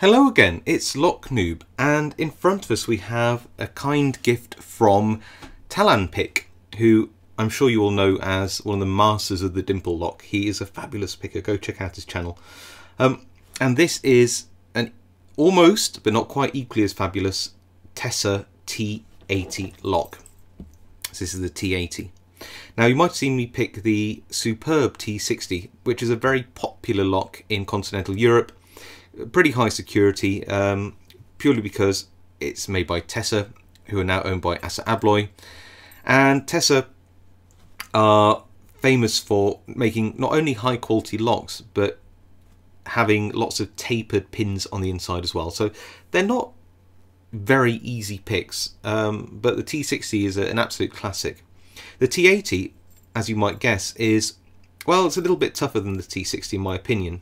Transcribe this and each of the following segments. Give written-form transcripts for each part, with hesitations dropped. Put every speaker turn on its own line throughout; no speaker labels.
Hello again, it's Noob, and in front of us we have a kind gift from Tallan Pick, who I'm sure you all know as one of the masters of the Dimple lock. He is a fabulous picker, go check out his channel. And this is an almost, but not quite equally as fabulous, Tesa T-80 lock. So this is the T-80. Now you might have seen me pick the superb T-60, which is a very popular lock in continental Europe. Pretty high security, purely because it's made by Tesa, who are now owned by Assa Abloy. And Tesa are famous for making not only high quality locks, but having lots of tapered pins on the inside as well. So they're not very easy picks, but the T60 is an absolute classic. The T80, as you might guess, is, well, it's a little bit tougher than the T60 in my opinion.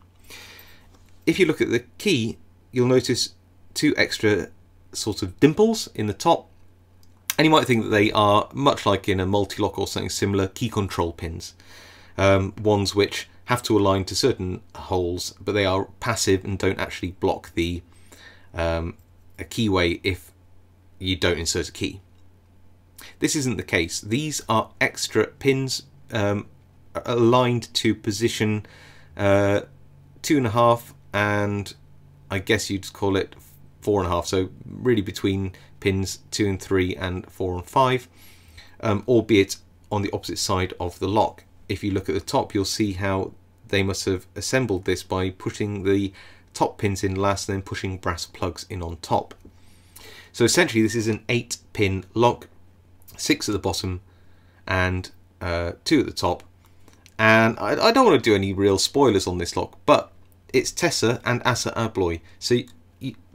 If you look at the key, you'll notice two extra sort of dimples in the top, and you might think that they are, much like in a multi-lock or something similar, key control pins. Ones which have to align to certain holes, but they are passive and don't actually block the a keyway if you don't insert a key. This isn't the case. These are extra pins aligned to position 2.5 and I guess you'd call it 4.5, so really between pins 2 and 3 and 4 and 5, albeit on the opposite side of the lock. If you look at the top, you'll see how they must have assembled this by putting the top pins in last and then pushing brass plugs in on top. So essentially this is an 8-pin lock, 6 at the bottom and 2 at the top. And I don't want to do any real spoilers on this lock, but it's Tesa and Assa Abloy, so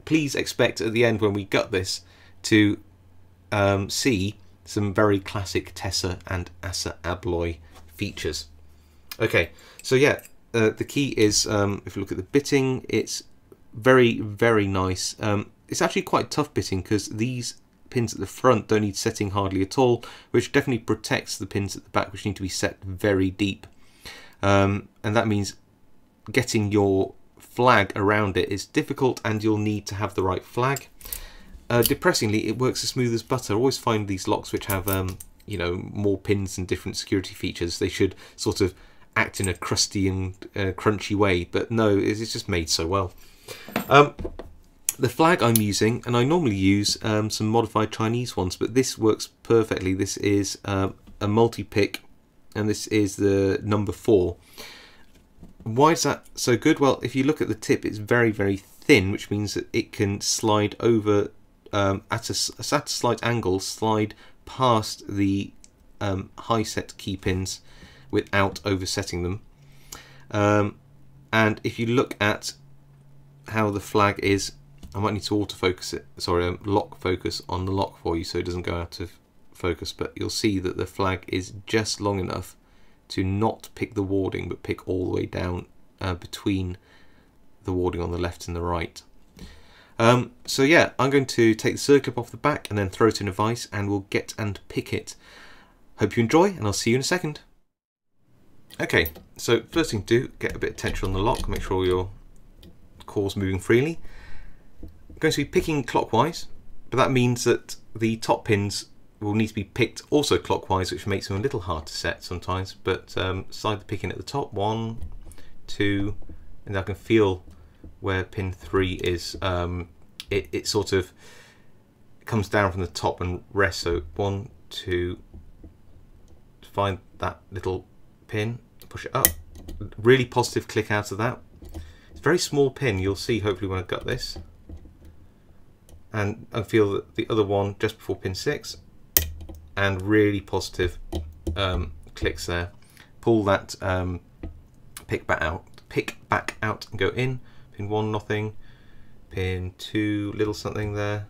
please expect at the end when we gut this to see some very classic Tesa and Assa Abloy features. Okay, so yeah, the key is, if you look at the bitting, it's very, very nice. It's actually quite tough bitting because these pins at the front don't need setting hardly at all, which definitely protects the pins at the back, which need to be set very deep. And that means getting your flag around it is difficult, and you'll need to have the right flag. Depressingly, it works as smooth as butter. I always find these locks which have you know, more pins and different security features, they should sort of act in a crusty and crunchy way, but no, it's just made so well. The flag I'm using, and I normally use some modified Chinese ones, but this works perfectly. This is a multi-pick, and this is the number 4. Why is that so good? Well, if you look at the tip, it's very, very thin, which means that it can slide over at a slight angle, slide past the high set key pins without oversetting them. And if you look at how the flag is, I might need to autofocus it, sorry, lock focus on the lock for you so it doesn't go out of focus, but you'll see that the flag is just long enough to not pick the warding, but pick all the way down between the warding on the left and the right. So yeah, I'm going to take the circlip off the back and then throw it in a vise, and we'll get and pick it. Hope you enjoy, and I'll see you in a second. Okay, so first thing to do, get a bit of tension on the lock, make sure your core's moving freely. I'm going to be picking clockwise, but that means that the top pins will need to be picked also clockwise, which makes them a little hard to set sometimes, but slide the pick in at the top, 1, 2, and I can feel where pin 3 is. It sort of comes down from the top and rests, so 1, 2, find that little pin, push it up, really positive click out of that. It's a very small pin, you'll see hopefully when I gut this, and I feel that the other one just before pin 6, and really positive clicks there. Pull that pick back out and go in. Pin 1, nothing. Pin 2, little something there.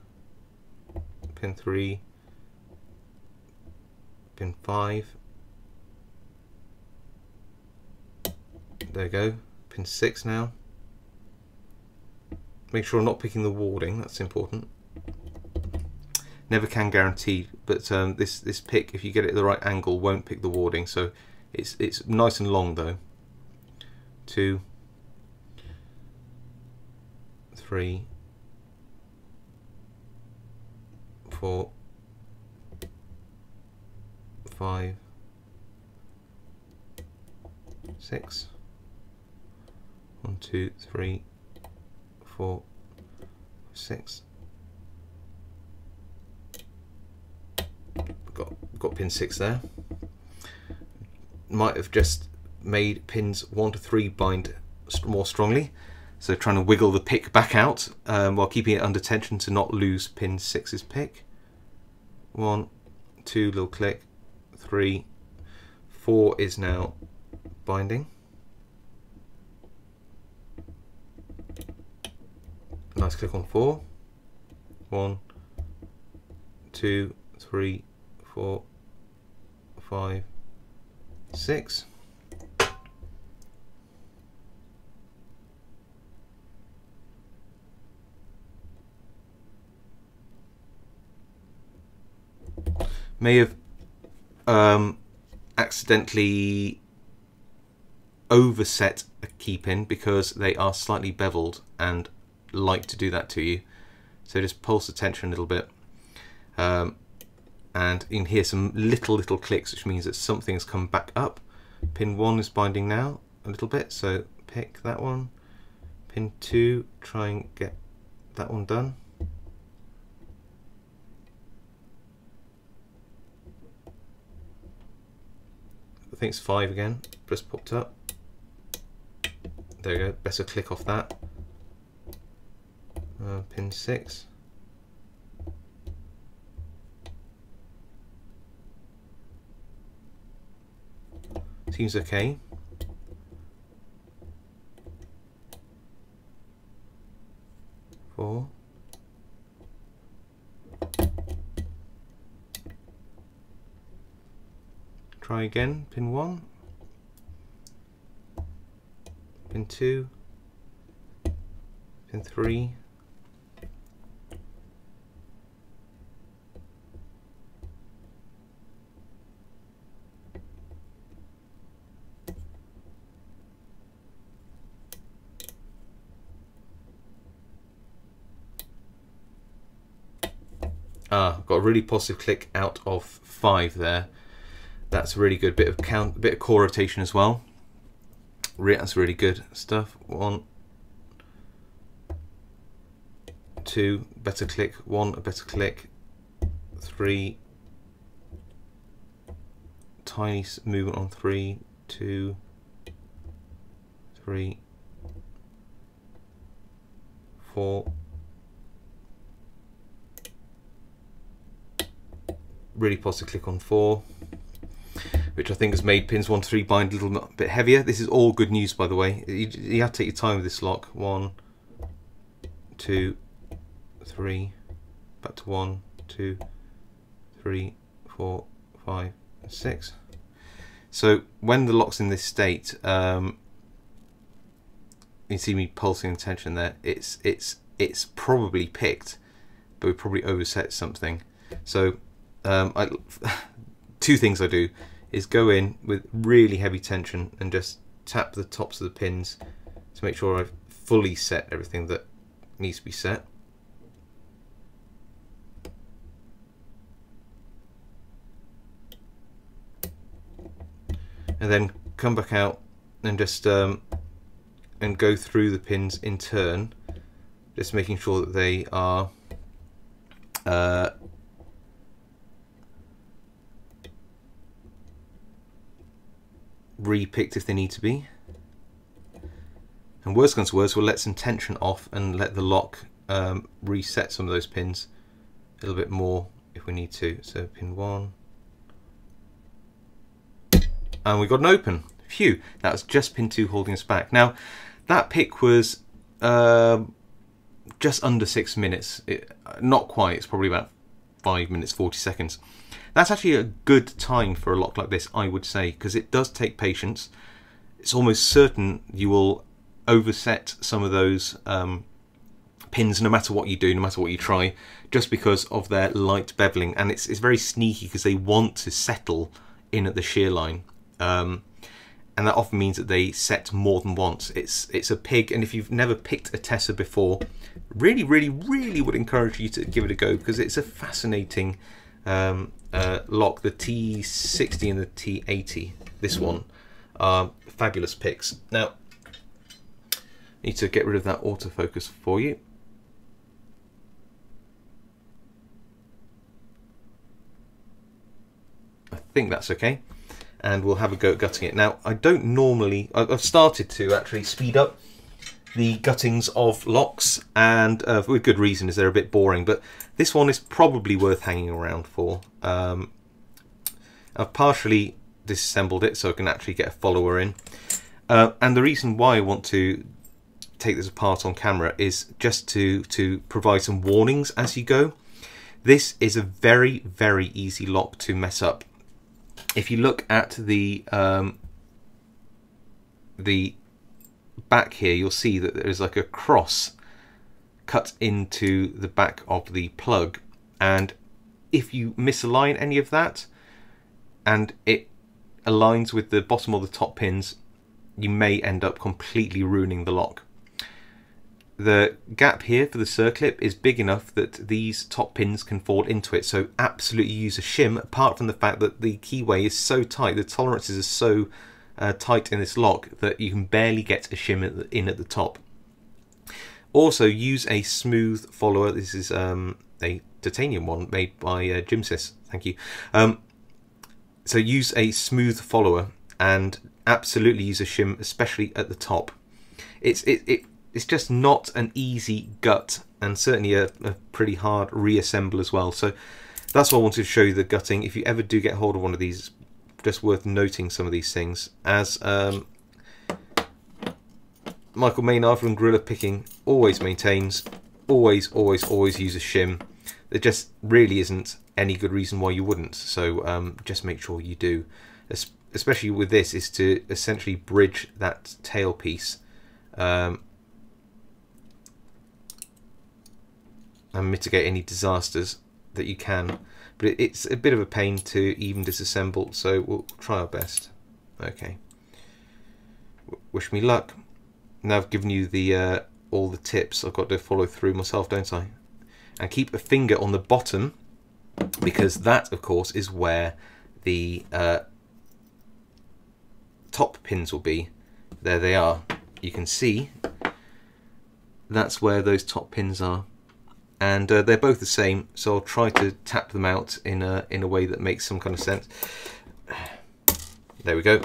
Pin 3. Pin 5. There you go. Pin 6 now. Make sure I'm not picking the warding, that's important. Never can guarantee, but this pick, if you get it at the right angle, won't pick the warding. So it's nice and long though. 2, 3, 4, 5, 6. 1, 2, 3, 4, 6. Got pin 6 there. Might have just made pins 1 to 3 bind more strongly, so trying to wiggle the pick back out while keeping it under tension to not lose pin 6's pick. 1, 2, little click, 3, 4 is now binding. Nice click on 4. 1, 2, 3, 4, 5, 6. May have accidentally overset a key pin because they are slightly beveled and like to do that to you. So just pulse the tension a little bit. And you can hear some little clicks, which means that something has come back up. Pin 1 is binding now a little bit, so pick that one. Pin 2, try and get that one done. I think it's 5 again, just popped up. There we go, better click off that. Pin 6. Seems okay. Four. Try again, pin 1. Pin 2. Pin 3. Got a really positive click out of 5 there. That's really good. Bit of core rotation as well. That's really good stuff. 1, 2, better click. 1, a better click. 3, tiny movement on 3, 2, 3, 4. Really positive click on 4, which I think has made pins 1 to 3 bind a little bit heavier. This is all good news, by the way. You have to take your time with this lock. 1, 2, 3, back to 1, 2, 3, 4, 5, 6. So when the lock's in this state, you see me pulsing the tension there. It's probably picked, but we probably overset something. So 2 things I do is go in with really heavy tension and just tap the tops of the pins to make sure I've fully set everything that needs to be set. And then come back out and just and go through the pins in turn, just making sure that they are re-picked if they need to be. And worst comes to worst, we'll let some tension off and let the lock reset some of those pins a little bit more if we need to. So pin 1, and we got an open. Phew, that was just pin 2 holding us back. Now that pick was just under 6 minutes. Not quite, it's probably about 5 minutes 40 seconds. That's actually a good time for a lock like this, I would say, because it does take patience. It's almost certain you will overset some of those pins, no matter what you do, no matter what you try, just because of their light beveling. And it's very sneaky because they want to settle in at the shear line. and that often means that they set more than once. It's a pig, and if you've never picked a Tesa before, really would encourage you to give it a go, because it's a fascinating lock. The T-80 and the T-80, this one, are fabulous picks. Now, I need to get rid of that autofocus for you. I think that's okay, and we'll have a go at gutting it. Now, I don't normally, I've started to actually speed up the guttings of locks, and with good reason, as they're a bit boring, but this one is probably worth hanging around for. I've partially disassembled it so I can actually get a follower in, and the reason why I want to take this apart on camera is just to provide some warnings as you go. This is a very easy lock to mess up. If you look at the back here, you'll see that there is like a cross cut into the back of the plug, and if you misalign any of that and it aligns with the bottom or the top pins, you may end up completely ruining the lock. The gap here for the circlip is big enough that these top pins can fall into it, so absolutely use a shim, apart from the fact that the keyway is so tight, the tolerances are so tight in this lock that you can barely get a shim in at the top. Also use a smooth follower. This is a titanium one made by Gymsys, thank you. So use a smooth follower and absolutely use a shim, especially at the top. It's just not an easy gut, and certainly a pretty hard reassemble as well. So that's why I wanted to show you the gutting. If you ever do get hold of one of these, it's just worth noting some of these things. As Michael Maynard from Gorilla Picking always maintains, always use a shim. There just really isn't any good reason why you wouldn't. So just make sure you do. Especially with this, is to essentially bridge that tail piece. And mitigate any disasters that you can, but it's a bit of a pain to even disassemble, so we'll try our best. Okay, wish me luck. Now I've given you the all the tips, I've got to follow through myself, don't I? And keep a finger on the bottom, because that of course is where the top pins will be. There they are, you can see that's where those top pins are. And they're both the same, so I'll try to tap them out in a way that makes some kind of sense. There we go.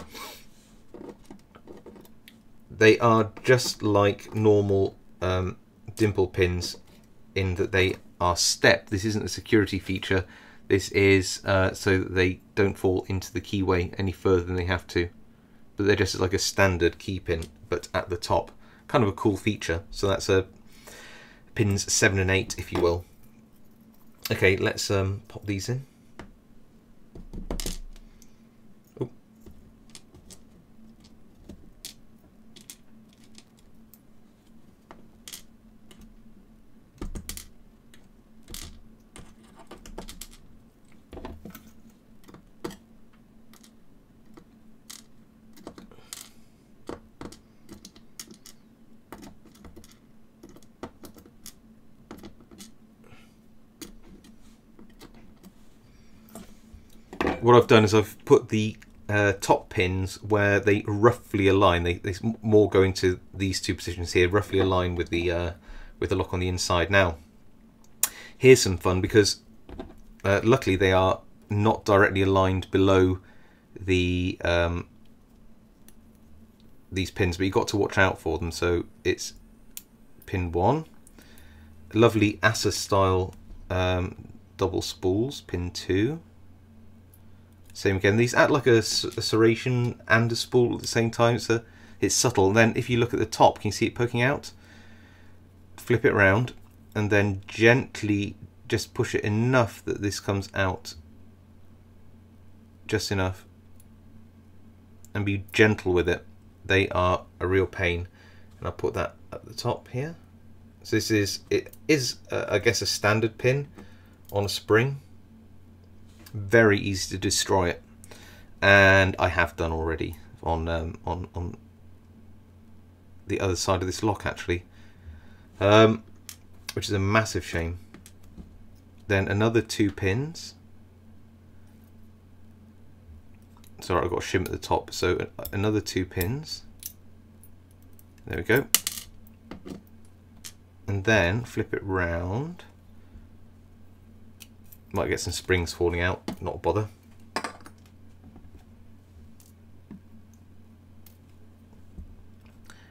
They are just like normal dimple pins in that they are stepped. This isn't a security feature. This is so that they don't fall into the keyway any further than they have to. But they're just like a standard key pin, but at the top. Kind of a cool feature. So that's a pins 7 and 8, if you will. Okay, let's pop these in. Oh. What I've done is I've put the top pins where they roughly align. They more go into these two positions here, roughly align with the lock on the inside. Now, here's some fun, because luckily they are not directly aligned below the these pins, but you've got to watch out for them. So it's pin 1, lovely Assa style double spools, pin 2. Same again, these act like a serration and a spool at the same time, so it's subtle. And then if you look at the top, can you see it poking out? Flip it around and then gently just push it enough that this comes out. Just enough. And be gentle with it. They are a real pain. And I'll put that at the top here. So this is, I guess, a standard pin on a spring. Very easy to destroy it, and I have done already. on the other side of this lock actually, which is a massive shame. Then another 2 pins. Sorry, I've got a shim at the top, so another 2 pins. There we go. And then flip it round. Might get some springs falling out, not a bother.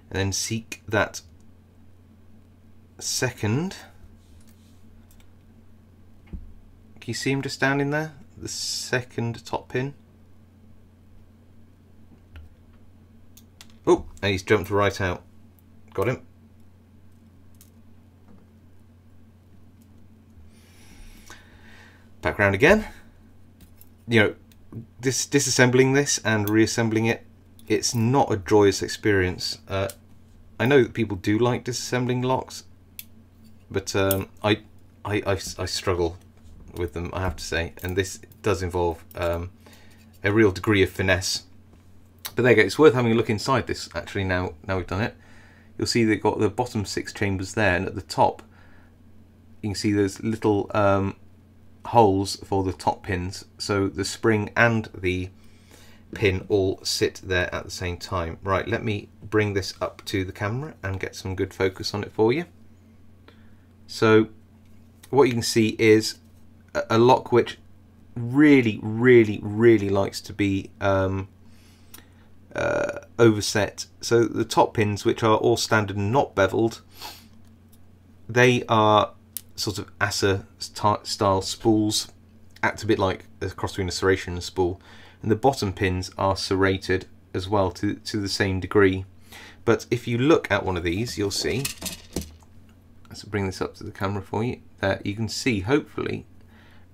And then seek that second. Can you see him just down in there? The second top pin. Oh, and he's jumped right out. Got him. Back round again. You know, disassembling this and reassembling it, it's not a joyous experience. I know that people do like disassembling locks, but I struggle with them, I have to say, and this does involve a real degree of finesse. But there you go, it's worth having a look inside this actually now we've done it. You'll see they've got the bottom 6 chambers there, and at the top you can see there's little holes for the top pins, so the spring and the pin all sit there at the same time. Right, let me bring this up to the camera and get some good focus on it for you. So what you can see is a lock which really likes to be overset. So the top pins, which are all standard and not beveled, they are sort of Assa style spools, act a bit like a cross between a serration and a spool, and the bottom pins are serrated as well to the same degree. But if you look at one of these, you'll see, let's bring this up to the camera for you, you can see hopefully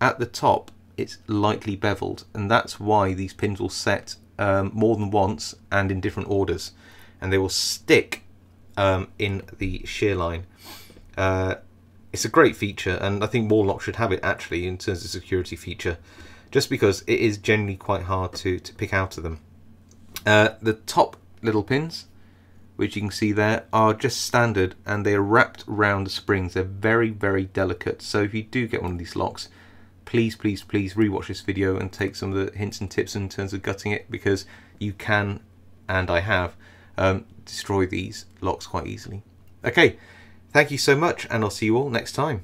at the top it's lightly beveled, and that's why these pins will set more than once and in different orders, and they will stick in the shear line. It's a great feature, and I think more locks should have it actually in terms of security feature, just because it is generally quite hard to pick out of them. The top little pins, which you can see there, are just standard, and they are wrapped around the springs. They're very delicate, so if you do get one of these locks, please rewatch this video and take some of the hints and tips in terms of gutting it, because you can, and I have, destroy these locks quite easily. Okay, thank you so much, and I'll see you all next time.